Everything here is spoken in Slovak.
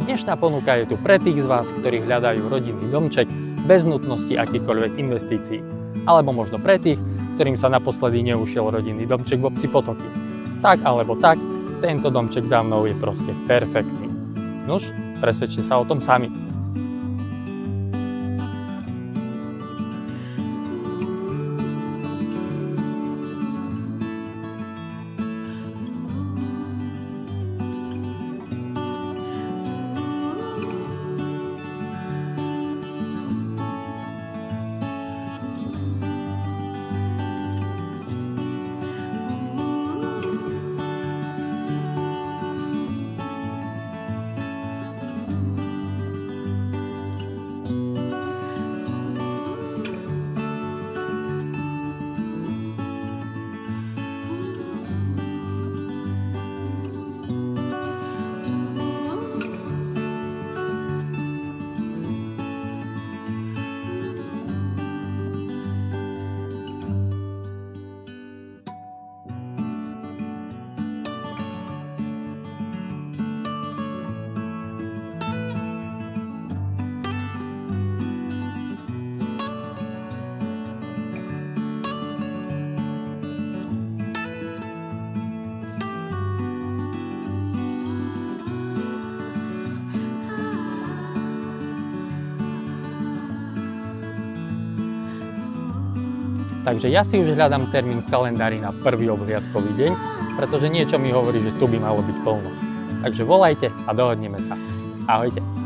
Dnešná ponuka je tu pre tých z vás, ktorí hľadajú rodinný domček bez nutnosti akýchkoľvek investícií. Alebo možno pre tých, ktorým sa naposledy neušiel rodinný domček v obci Potoky. Tak alebo tak, tento domček za mnou je proste perfektný. Nuž, presvedčte sa o tom sami. Takže ja si už hľadám termín v kalendári na prvý obhliadkový deň, pretože niečo mi hovorí, že tu by malo byť plno. Takže volajte a dohodneme sa. Ahojte.